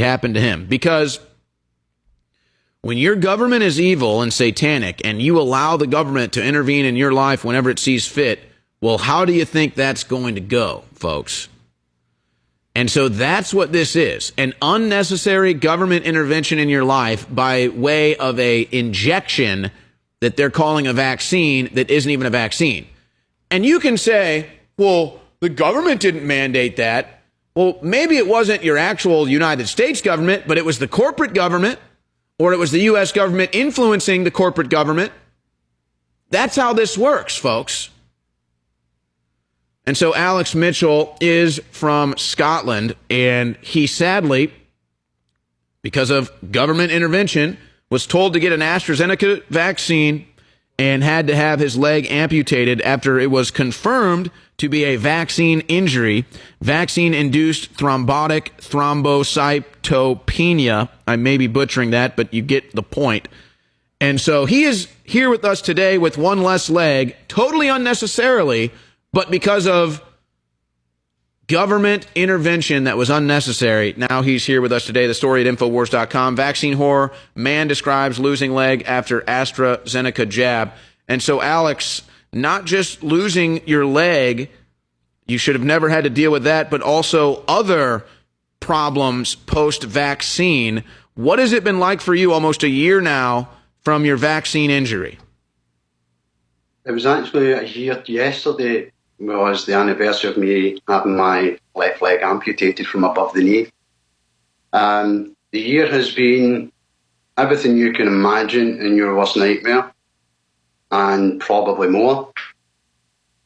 happened to him. Because when your government is evil and satanic and you allow the government to intervene in your life whenever it sees fit, well, how do you think that's going to go, folks? And so that's what this is, an unnecessary government intervention in your life by way of a injection that they're calling a vaccine that isn't even a vaccine. And you can say, well, the government didn't mandate that. Well, maybe it wasn't your actual United States government, but it was the corporate government, or it was the U.S. government influencing the corporate government. That's how this works, folks. And so Alex Mitchell is from Scotland, and he sadly, because of government intervention, was told to get an AstraZeneca vaccine and had to have his leg amputated after it was confirmed to be a vaccine injury, vaccine-induced thrombotic thrombocytopenia. I may be butchering that, but you get the point. And so he is here with us today with one less leg, totally unnecessarily, but because of government intervention that was unnecessary. Now he's here with us today. The story at Infowars.com. Vaccine horror. Man describes losing leg after AstraZeneca jab. And so, Alex, not just losing your leg, you should have never had to deal with that, but also other problems post-vaccine. What has it been like for you almost a year now from your vaccine injury? It was actually a year yesterday. Was the anniversary of me having my left leg amputated from above the knee. The year has been everything you can imagine in your worst nightmare, and probably more.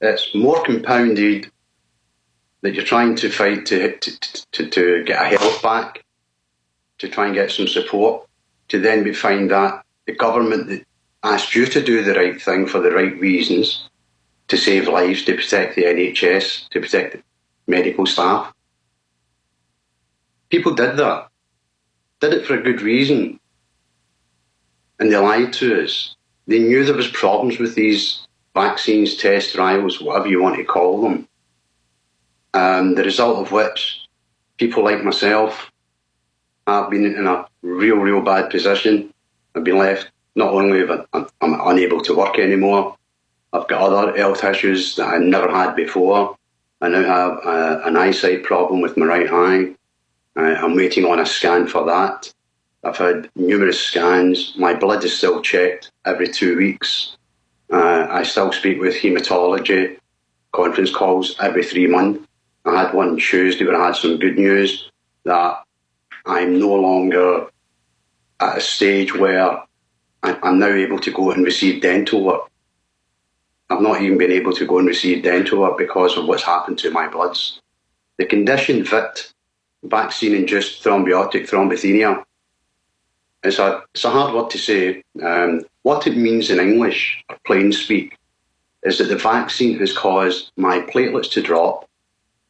It's more compounded that you're trying to fight to get a health back, to try and get some support, to then find that the government that asked you to do the right thing for the right reasons, to save lives, to protect the NHS, to protect the medical staff. People did that. Did it for a good reason. And they lied to us. They knew there was problems with these vaccines, test trials, whatever you want to call them. The result of which people like myself have been in a real bad position. I've been left not only I'm unable to work anymore, I've got other health issues that I never had before. I now have an eyesight problem with my right eye. I'm waiting on a scan for that. I've had numerous scans. My blood is still checked every 2 weeks. I still speak with haematology, conference calls every 3 months. I had one Tuesday where I had some good news that I'm no longer at a stage where I'm now able to go and receive dental work. I've not even been able to go and receive dental work because of what's happened to my bloods. The condition VIT, vaccine-induced thrombotic thrombocythemia, it's a hard word to say. What it means in English, or plain speak, is that the vaccine has caused my platelets to drop,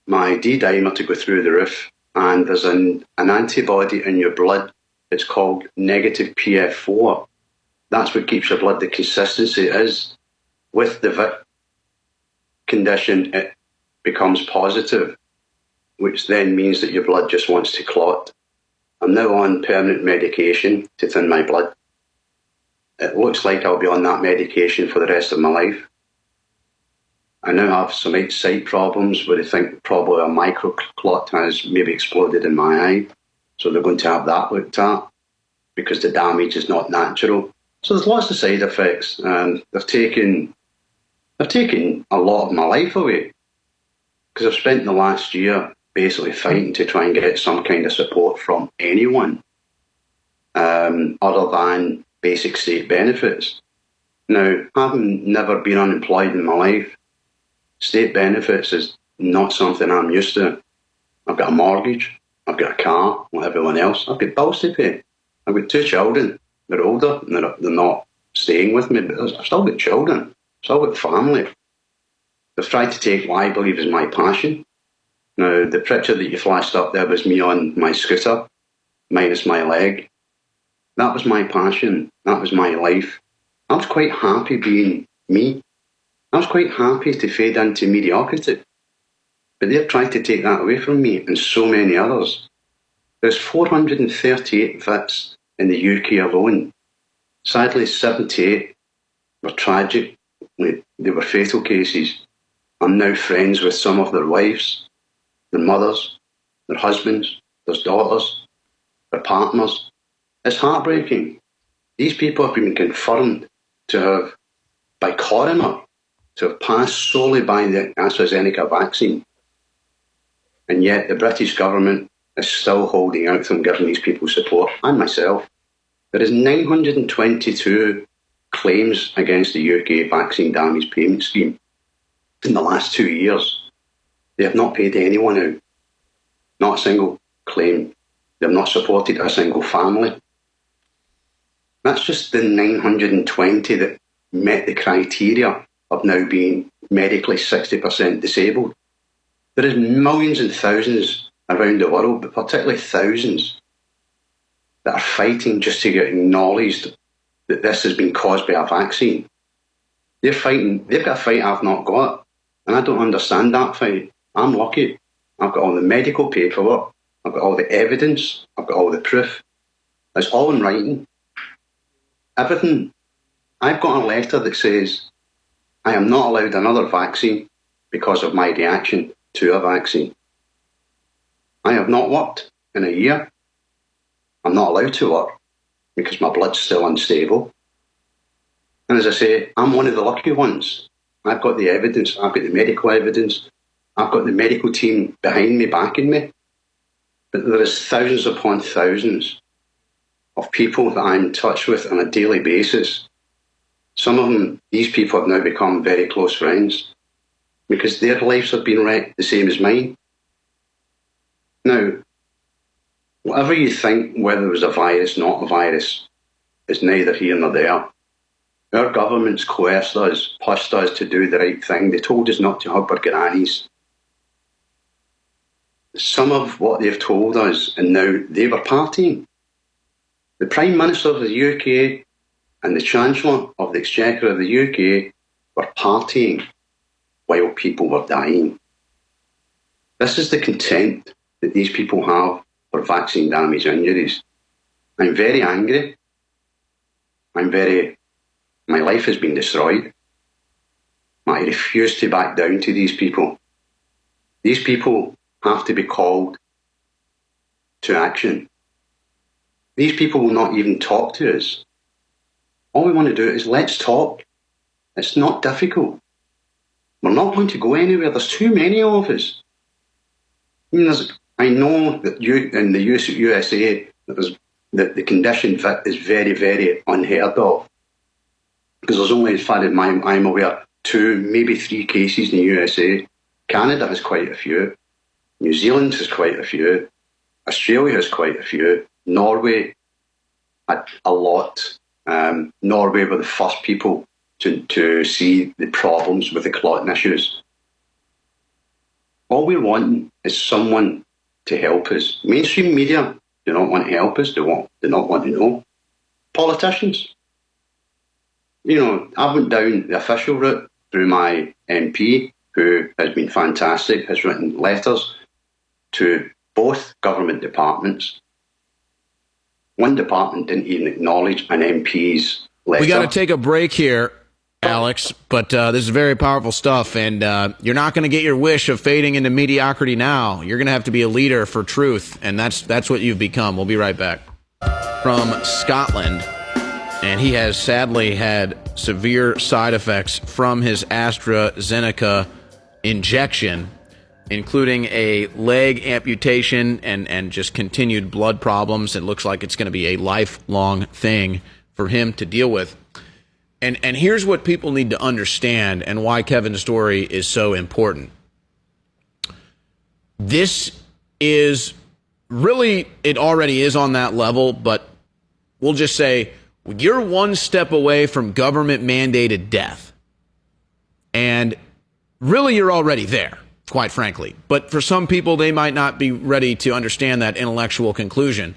my D-dimer to go through the roof, and there's an antibody in your blood. It's called negative PF4. That's what keeps your blood the consistency it is. With the VIT condition, it becomes positive, which then means that your blood just wants to clot. I'm now on permanent medication to thin my blood. It looks like I'll be on that medication for the rest of my life. I now have some sight problems where they think probably a microclot has maybe exploded in my eye. So they're going to have that looked at because the damage is not natural. So there's lots of side effects, and they've taken a lot of my life away because I've spent the last year basically fighting to try and get some kind of support from anyone other than basic state benefits. Now, having never been unemployed in my life, state benefits is not something I'm used to. I've got a mortgage, I've got a car, like everyone else. I've got bills to pay. I've got 2 children. They're older and they're not staying with me, but I've still got children. Still got family. They've tried to take what I believe is my passion. Now, the picture that you flashed up there was me on my scooter, minus my leg. That was my passion. That was my life. I was quite happy being me. I was quite happy to fade into mediocrity. But they've tried to take that away from me and so many others. There's 438 VITs in the UK alone. Sadly, 78 were tragic. They were fatal cases. I'm now friends with some of their wives, their mothers, their husbands, their daughters, their partners. It's heartbreaking. These people have been confirmed to have, by coroner, to have passed solely by the AstraZeneca vaccine. And yet the British government is still holding out from giving these people support, and myself. There is 922 claims against the UK Vaccine Damage Payment Scheme in the last 2 years. They have not paid anyone out. Not a single claim. They have not supported a single family. That's just the 920 that met the criteria of now being medically 60% disabled. There is millions and thousands around the world, but particularly thousands, that are fighting just to get acknowledged that this has been caused by a vaccine. They're fighting, they've got a fight I've not got, and I don't understand that fight. I'm lucky. I've got all the medical paperwork, I've got all the evidence, I've got all the proof. It's all in writing. Everything. I've got a letter that says I am not allowed another vaccine because of my reaction to a vaccine. I have not worked in a year. I'm not allowed to work because my blood's still unstable. And as I say, I'm one of the lucky ones. I've got the evidence, I've got the medical evidence, I've got the medical team behind me, backing me. But there is thousands upon thousands of people that I'm in touch with on a daily basis. Some of them, these people have now become very close friends because their lives have been wrecked the same as mine. Now, whatever you think, whether it was a virus, not a virus, is neither here nor there. Our governments coerced us, pushed us to do the right thing. They told us not to hug our grannies. Some of what they've told us, and now they were partying. The Prime Minister of the UK and the Chancellor of the Exchequer of the UK were partying while people were dying. This is the contempt that these people have for vaccine damage injuries. I'm very angry. My life has been destroyed. I refuse to back down to these people. These people have to be called to action. These people will not even talk to us. All we want to do is let's talk. It's not difficult. We're not going to go anywhere. There's too many of us. I know that in the USA, that the condition is very, very unheard of. Because there's only, as far as I'm aware, 2, maybe 3 cases in the USA. Canada has quite a few. New Zealand has quite a few. Australia has quite a few. Norway had a lot. Norway were the first people to see the problems with the clotting issues. All we want is someone to help us. Mainstream media do not want to help us. They do not want to know. Politicians. I went down the official route through my MP, who has been fantastic, has written letters to both government departments. One department didn't even acknowledge an MP's letter. We got to take a break here, Alex, but this is very powerful stuff, and you're not going to get your wish of fading into mediocrity now. You're going to have to be a leader for truth, and that's what you've become. We'll be right back. From Scotland, and he has sadly had severe side effects from his AstraZeneca injection, including a leg amputation and just continued blood problems. It looks like it's going to be a lifelong thing for him to deal with. And here's what people need to understand and why Kevin's story is so important. This is really, it already is on that level, but we'll just say you're one step away from government mandated death. And really, you're already there, quite frankly. But for some people, they might not be ready to understand that intellectual conclusion.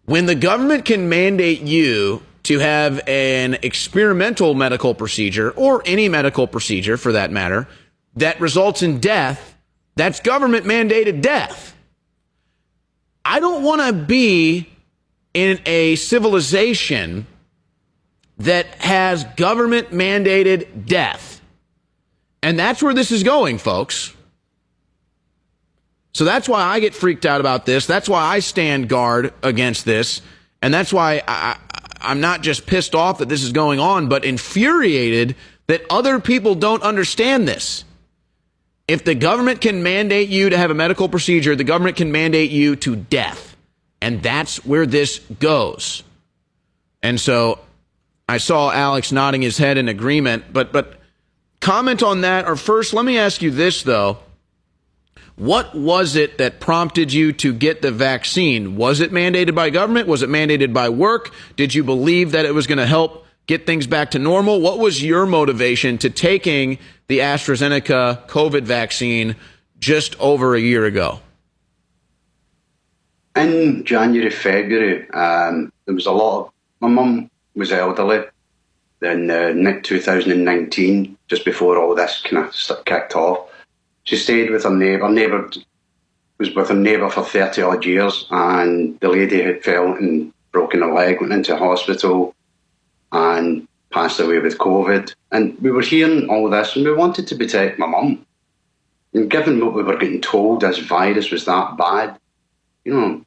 When the government can mandate you to have an experimental medical procedure, or any medical procedure for that matter, that results in death, that's government mandated death. I don't want to be in a civilization that has government mandated death. And that's where this is going, folks. So that's why I get freaked out about this. That's why I stand guard against this. And that's why I'm not just pissed off that this is going on, but infuriated that other people don't understand this. If the government can mandate you to have a medical procedure, the government can mandate you to death. And that's where this goes. And so I saw Alex nodding his head in agreement, but comment on that. Or first, let me ask you this, though. What was it that prompted you to get the vaccine? Was it mandated by government? Was it mandated by work? Did you believe that it was going to help get things back to normal? What was your motivation to taking the AstraZeneca COVID vaccine just over a year ago? In January, February, there was a lot of... My mum was elderly in 2019, just before all this kind of kicked off. She stayed with her neighbour. Her neighbour was with her neighbour for 30 odd years, and the lady had fell and broken her leg, went into hospital and passed away with COVID. And we were hearing all this, and we wanted to protect my mum. And given what we were getting told, this virus was that bad, you know,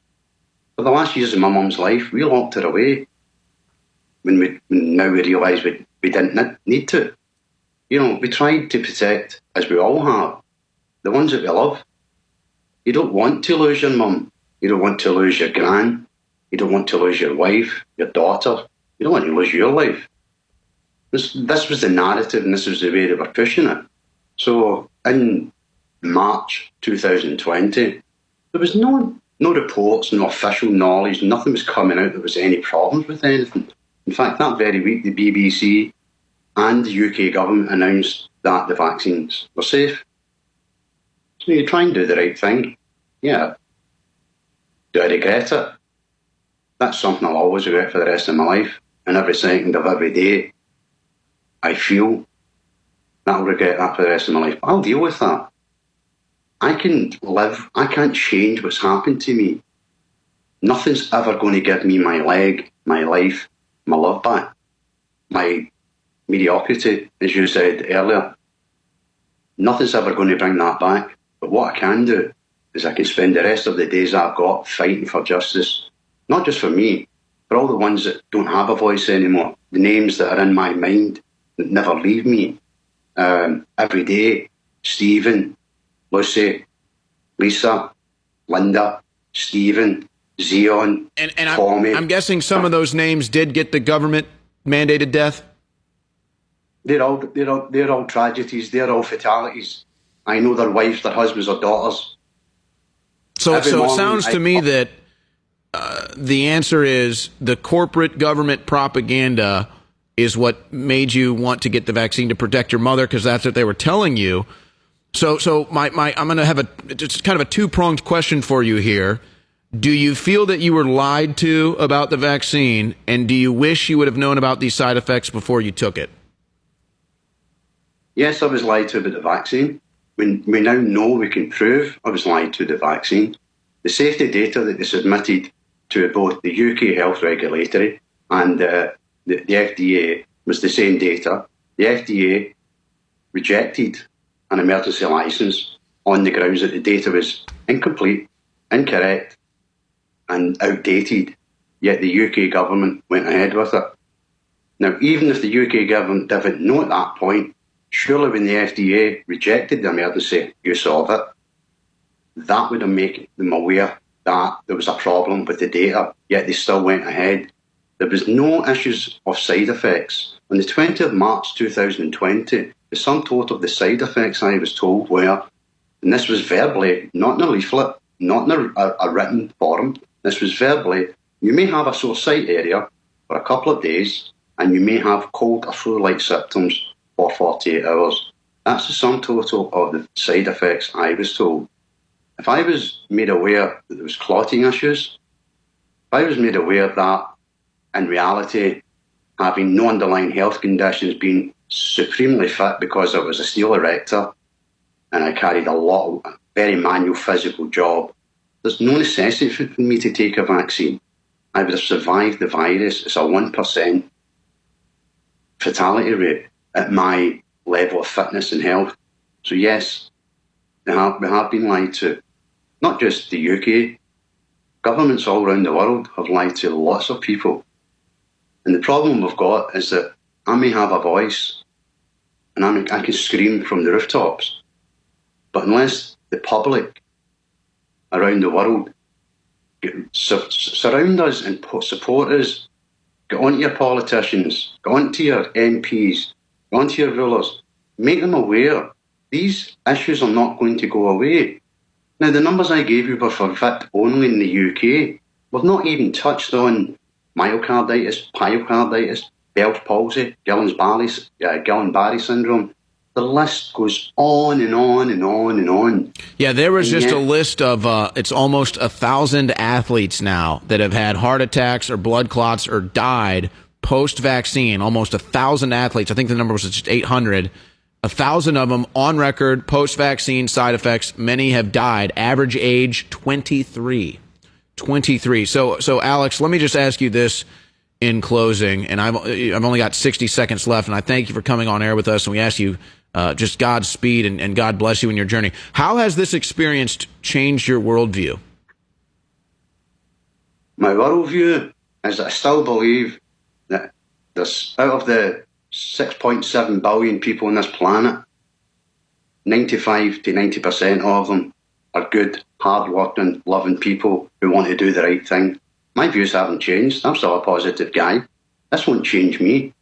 for the last years of my mum's life, we locked her away. When now we realise we didn't need to. You know, we tried to protect, as we all have, the ones that we love. You don't want to lose your mum. You don't want to lose your gran. You don't want to lose your wife, your daughter. You don't want to lose your life. This was the narrative, and this was the way they were pushing it. So in March 2020, there was no reports, no official knowledge, nothing was coming out there was any problems with anything. In fact, that very week, the BBC and the UK government announced that the vaccines were safe. So you try and do the right thing. Yeah. Do I regret it? That's something I'll always regret for the rest of my life. And every second of every day, I feel that I'll regret that for the rest of my life. I'll deal with that. I can't change what's happened to me. Nothing's ever going to give me my leg, my life, my love back. My mediocrity, as you said earlier. Nothing's ever going to bring that back. But what I can do is I can spend the rest of the days I've got fighting for justice. Not just for me, for all the ones that don't have a voice anymore. The names that are in my mind that never leave me. Every day. Stephen, Lucy, Lisa, Linda, Stephen, Zion, and Tommy. I'm guessing some of those names did get the government mandated death? They're all tragedies. They're all fatalities. I know their wives, their husbands, or daughters. So it sounds to me that the answer is the corporate government propaganda is what made you want to get the vaccine to protect your mother, because that's what they were telling you. So I'm going to have it's kind of a two-pronged question for you here. Do you feel that you were lied to about the vaccine, and do you wish you would have known about these side effects before you took it? Yes, I was lied to about the vaccine. We now know, we can prove I was lied to the vaccine. The safety data that they submitted to both the UK health regulatory and the FDA was the same data. The FDA rejected an emergency licence on the grounds that the data was incomplete, incorrect and outdated, yet the UK government went ahead with it. Now, even if the UK government didn't know at that point, surely when the FDA rejected the emergency use of it, that would have made them aware that there was a problem with the data, yet they still went ahead. There was no issues of side effects. On the 20th of March 2020, the sum total of the side effects I was told were, and this was verbally, not in a leaflet, not in a written form, this was verbally, you may have a sore site area for a couple of days and you may have cold or flu-like symptoms for 48 hours. That's the sum total of the side effects I was told. If I was made aware that there was clotting issues, if I was made aware that in reality, having no underlying health conditions, being supremely fit because I was a steel erector and I carried a very manual physical job, There's no necessity for me to take a vaccine. I would have survived the virus. It's a 1% fatality rate at my level of fitness and health. So yes, we have been lied to. Not just the UK. Governments all around the world have lied to lots of people. And the problem we've got is that I may have a voice and I can scream from the rooftops, but unless the public around the world surround us and support us, get onto your politicians, get onto your MPs, get onto your rulers, make them aware these issues are not going to go away. Now, the numbers I gave you were for VIT only in the UK. We've not even touched on myocarditis, pericarditis, Bell's palsy, Guillain-Barré syndrome. The list goes on and on and on and on. Yeah, there was just a list of, it's almost 1,000 athletes now that have had heart attacks or blood clots or died post-vaccine. Almost 1,000 athletes. I think the number was just 800. 1,000 of them on record, post-vaccine side effects. Many have died. Average age, 23. 23. So Alex, let me just ask you this in closing, and I've only got 60 seconds left, and I thank you for coming on air with us, and we ask you just Godspeed and God bless you in your journey. How has this experience changed your worldview? My worldview is that I still believe that there's, out of the 6.7 billion people on this planet, 95 to 90% of them are good, hard-working, loving people who want to do the right thing. My views haven't changed. I'm still a positive guy. This won't change me.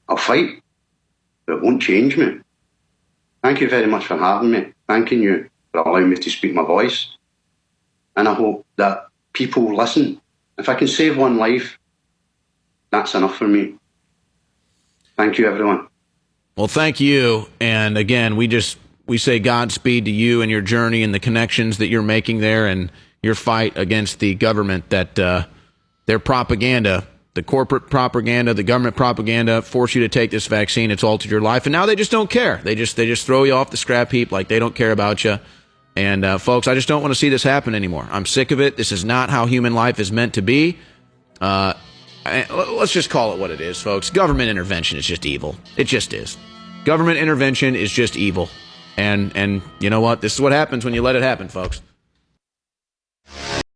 I'll fight, but it won't change me. Thank you very much for having me. Thanking you for allowing me to speak my voice. And I hope that people listen. If I can save one life, that's enough for me. Thank you, everyone. Well, thank you. And again, we say Godspeed to you and your journey and the connections that you're making there and your fight against the government that their propaganda, the corporate propaganda, the government propaganda, force you to take this vaccine. It's altered your life. And now they just don't care. They just throw you off the scrap heap like they don't care about you. And folks, I just don't want to see this happen anymore. I'm sick of it. This is not how human life is meant to be. Let's just call it what it is, folks. Government intervention is just evil. It just is. Government intervention is just evil. And you know what? This is what happens when you let it happen, folks.